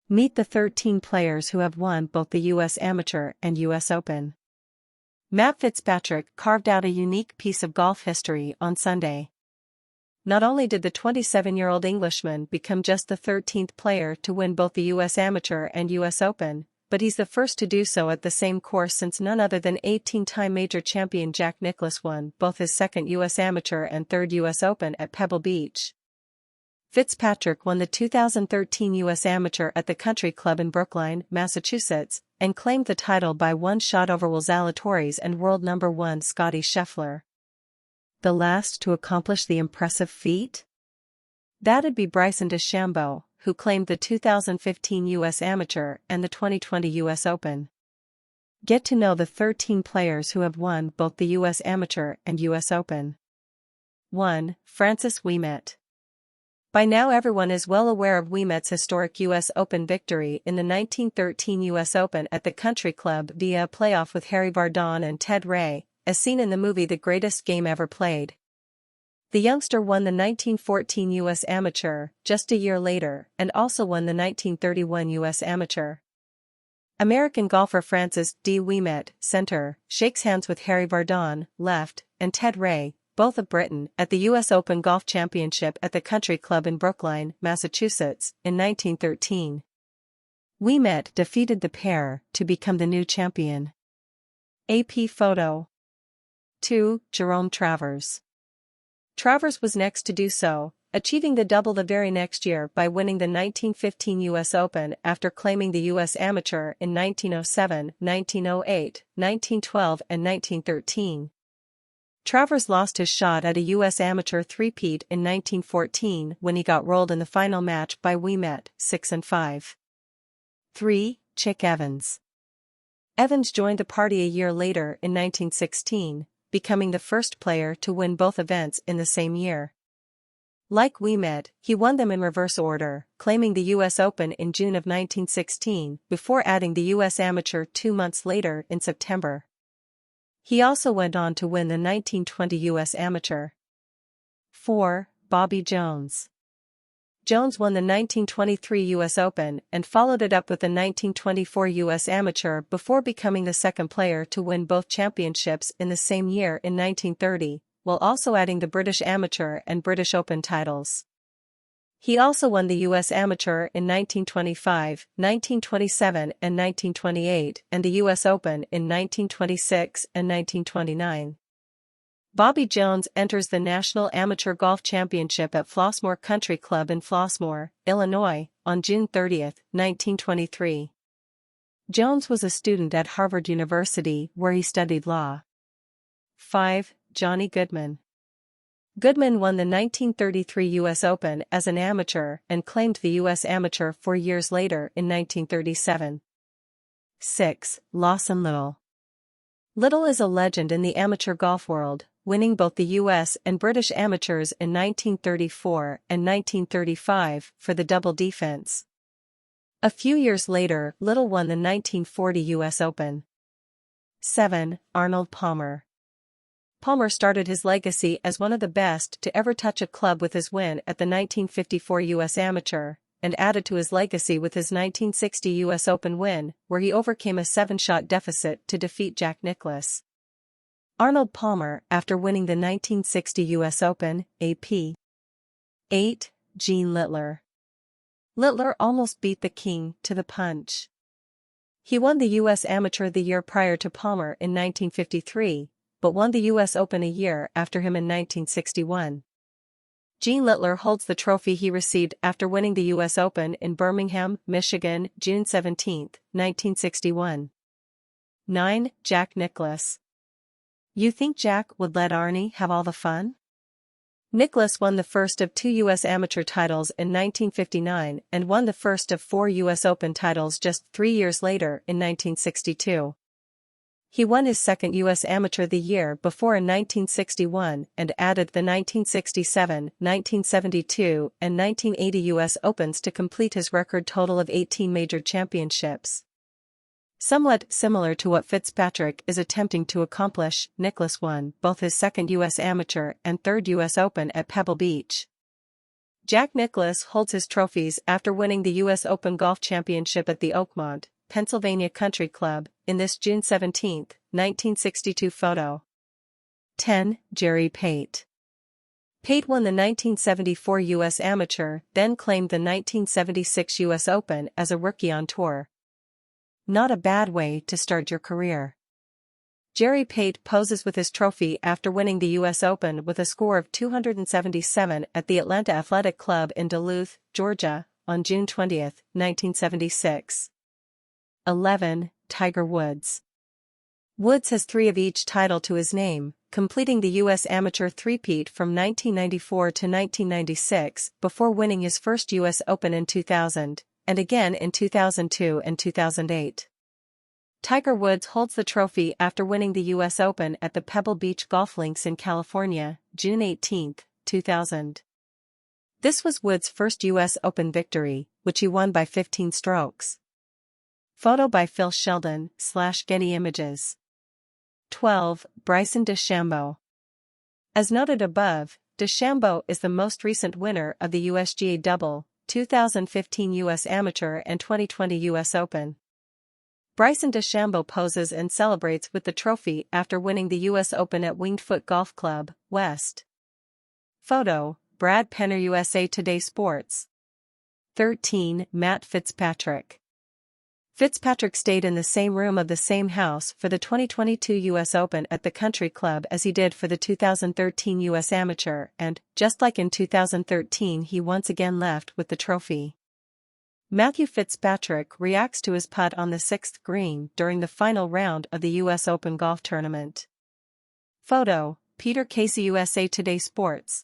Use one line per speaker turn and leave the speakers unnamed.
Meet the 13 players who have won both the U.S. Amateur and U.S. Open. Matt Fitzpatrick carved out a unique piece of golf history on Sunday. Not only did the 27-year-old Englishman become just the 13th player to win both the U.S. Amateur and U.S. Open, but he's the first to do so at the same course since none other than 18-time major champion Jack Nicklaus won both his second U.S. Amateur and third U.S. Open at Pebble Beach. Fitzpatrick won the 2013 U.S. Amateur at the Country Club in Brookline, Massachusetts, and claimed the title by one shot over Zalatoris and world number 1 Scottie Scheffler. The last to accomplish the impressive feat? That'd be Bryson DeChambeau, who claimed the 2015 U.S. Amateur and the 2020 U.S. Open. Get to know the 13 players who have won both the U.S. Amateur and U.S. Open. 1. Francis Ouimet. By now everyone is well aware of Ouimet's historic U.S. Open victory in the 1913 U.S. Open at the Country Club via a playoff with Harry Vardon and Ted Ray, as seen in the movie The Greatest Game Ever Played. The youngster won the 1914 U.S. Amateur just a year later and also won the 1931 U.S. Amateur. American golfer Francis D. Ouimet, center, shakes hands with Harry Vardon, left, and Ted Ray, both of Britain, at the U.S. Open Golf Championship at the Country Club in Brookline, Massachusetts, in 1913. Ouimet defeated the pair to become the new champion. AP photo. 2. Jerome Travers. Travers was next to do so, achieving the double the very next year by winning the 1915 U.S. Open after claiming the U.S. Amateur in 1907, 1908, 1912 and 1913. Travers lost his shot at a U.S. Amateur three-peat in 1914 when he got rolled in the final match by Ouimet, 6-5. 3. Chick Evans. Evans joined the party a year later in 1916, becoming the first player to win both events in the same year. Like Ouimet, he won them in reverse order, claiming the U.S. Open in June of 1916 before adding the U.S. Amateur 2 months later in September. He also went on to win the 1920 U.S. Amateur. 4. Bobby Jones. Jones won the 1923 U.S. Open and followed it up with the 1924 U.S. Amateur before becoming the second player to win both championships in the same year in 1930, while also adding the British Amateur and British Open titles. He also won the U.S. Amateur in 1925, 1927 and 1928 and the U.S. Open in 1926 and 1929. Bobby Jones enters the National Amateur Golf Championship at Flossmoor Country Club in Flossmoor, Illinois, on June 30, 1923. Jones was a student at Harvard University where he studied law. 5. Johnny Goodman. Goodman won the 1933 U.S. Open as an amateur and claimed the U.S. Amateur 4 years later in 1937. 6. Lawson Little. Little is a legend in the amateur golf world, winning both the U.S. and British amateurs in 1934 and 1935 for the double defense. A few years later, Little won the 1940 U.S. Open. 7. Arnold Palmer. Palmer started his legacy as one of the best to ever touch a club with his win at the 1954 U.S. Amateur, and added to his legacy with his 1960 U.S. Open win, where he overcame a 7-shot deficit to defeat Jack Nicklaus. Arnold Palmer, after winning the 1960 U.S. Open, AP. 8. Gene Littler. Littler almost beat the king to the punch. He won the U.S. Amateur the year prior to Palmer in 1953, but won the U.S. Open a year after him in 1961. Gene Littler holds the trophy he received after winning the U.S. Open in Birmingham, Michigan, June 17, 1961. 9. Jack Nicklaus. You think Jack would let Arnie have all the fun? Nicklaus won the first of 2 U.S. Amateur titles in 1959 and won the first of 4 U.S. Open titles just 3 years later in 1962. He won his second U.S. Amateur the year before in 1961 and added the 1967, 1972, and 1980 U.S. Opens to complete his record total of 18 major championships. Somewhat similar to what Fitzpatrick is attempting to accomplish, Nicklaus won both his second U.S. Amateur and third U.S. Open at Pebble Beach. Jack Nicklaus holds his trophies after winning the U.S. Open Golf Championship at the Oakmont, Pennsylvania Country Club, in this June 17, 1962 photo. 10. Jerry Pate. Pate won the 1974 U.S. Amateur, then claimed the 1976 U.S. Open as a rookie on tour. Not a bad way to start your career. Jerry Pate poses with his trophy after winning the U.S. Open with a score of 277 at the Atlanta Athletic Club in Duluth, Georgia, on June 20, 1976. 11. Tiger Woods. Woods has 3 of each title to his name, completing the U.S. Amateur three-peat from 1994 to 1996 before winning his first U.S. Open in 2000, and again in 2002 and 2008. Tiger Woods holds the trophy after winning the U.S. Open at the Pebble Beach golf links in California, June 18, 2000. This was Woods' first U.S. Open victory, which he won by 15 strokes. Photo by Phil Sheldon / Getty Images. 12. Bryson DeChambeau. As noted above, DeChambeau is the most recent winner of the USGA Double, 2015 U.S. Amateur and 2020 U.S. Open. Bryson DeChambeau poses and celebrates with the trophy after winning the U.S. Open at Winged Foot Golf Club, West. Photo, Brad Penner USA Today Sports. 13. Matt Fitzpatrick. Fitzpatrick stayed in the same room of the same house for the 2022 U.S. Open at the Country Club as he did for the 2013 U.S. Amateur and, just like in 2013, he once again left with the trophy. Matthew Fitzpatrick reacts to his putt on the 6th green during the final round of the U.S. Open golf tournament. Photo, Peter Casey USA Today Sports.